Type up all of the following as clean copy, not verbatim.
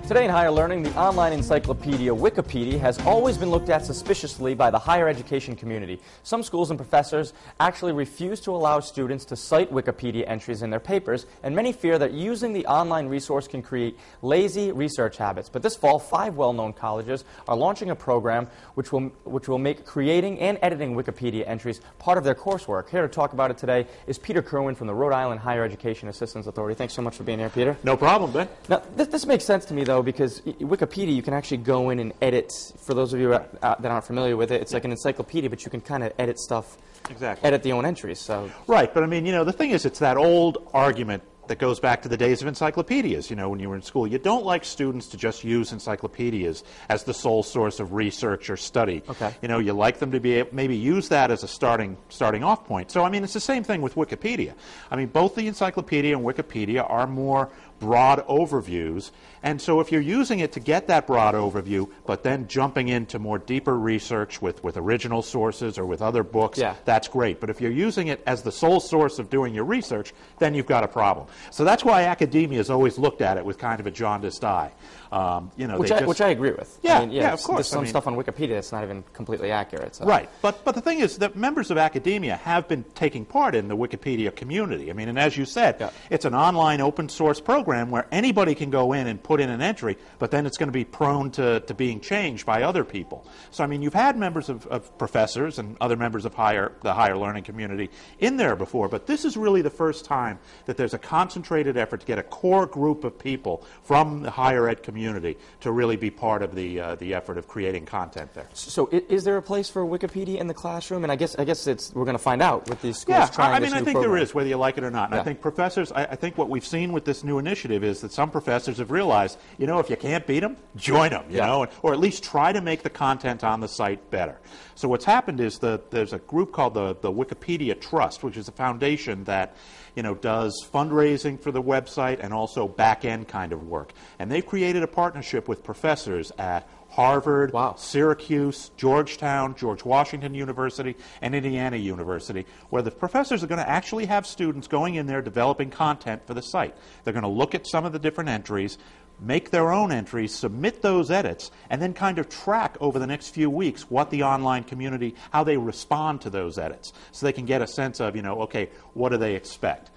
Today in higher learning, the online encyclopedia Wikipedia has always been looked at suspiciously by the higher education community. Some schools and professors actually refuse to allow students to cite Wikipedia entries in their papers, and many fear that using the online resource can create lazy research habits. But this fall, 5 well-known colleges are launching a program which will make creating and editing Wikipedia entries part of their coursework. Here to talk about it today is Peter Kerwin from the Rhode Island Higher Education Assistance Authority. Thanks so much for being here, Peter. No problem, Ben. Now, this makes sense to me, though, because Wikipedia, you can actually go in and edit. For those of you that aren't familiar with it, it's like an encyclopedia, but you can kind of edit stuff, edit the own entries. So. Right, but I mean, the thing is, it's that old argument that goes back to the days of encyclopedias, when you were in school. You don't like students to just use encyclopedias as the sole source of research or study. Okay. You like them to be maybe use that as a starting off point. So, I mean, it's the same thing with Wikipedia. I mean, both the encyclopedia and Wikipedia are more broad overviews, and so if you're using it to get that broad overview, but then jumping into more deeper research with original sources or with other books, that's great. But if you're using it as the sole source of doing your research, then you've got a problem. So that's why academia has always looked at it with kind of a jaundiced eye. Which I agree with. Yeah, I mean, of course. There's some stuff on Wikipedia that's not even completely accurate. So. Right, but the thing is that members of academia have been taking part in the Wikipedia community. I mean, and as you said, it's an online open source program where anybody can go in and put in an entry, but then it's going to be prone to being changed by other people. So, I mean, you've had members of professors and other members of the higher learning community in there before, but this is really the first time that there's a concentrated effort to get a core group of people from the higher ed community to really be part of the effort of creating content there. So, is there a place for Wikipedia in the classroom? And I guess we're going to find out with these schools trying this new I think program. there is, whether you like it or not. And I think professors, I think what we've seen with this new initiative is that some professors have realized, if you can't beat them, join them, or at least try to make the content on the site better. So what's happened is that there's a group called the Wikipedia Trust, which is a foundation that does fundraising for the website and also back-end kind of work. And they've created a partnership with professors at Harvard, Syracuse, Georgetown, George Washington University, and Indiana University, where the professors are going to actually have students going in there developing content for the site. They're going to look at some of the different entries, make their own entries, submit those edits, and then kind of track over the next few weeks what the online community, how they respond to those edits, so they can get a sense of, okay, what do they expect?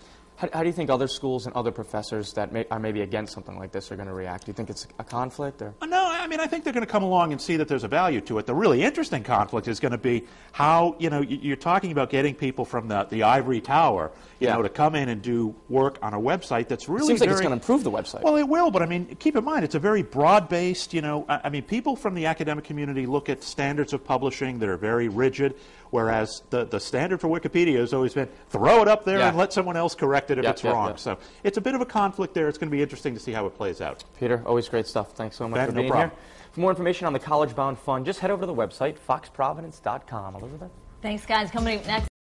How do you think other schools and other professors that are maybe against something like this are going to react? Do you think it's a conflict? Or? No, I mean, I think they're going to come along and see that there's a value to it. The really interesting conflict is going to be how, you're talking about getting people from the ivory tower, to come in and do work on a website that's really Seems like it's going to improve the website. Well, it will, but I mean, keep in mind, it's a very broad-based, I mean, people from the academic community look at standards of publishing that are very rigid, whereas the standard for Wikipedia has always been throw it up there and let someone else correct it if it's wrong. So it's a bit of a conflict there. It's going to be interesting to see how it plays out. Better, always great stuff. Thanks so much for being here. For more information on the College Bound Fund, just head over to the website, foxprovidence.com. Elizabeth? Thanks, guys. Coming up next.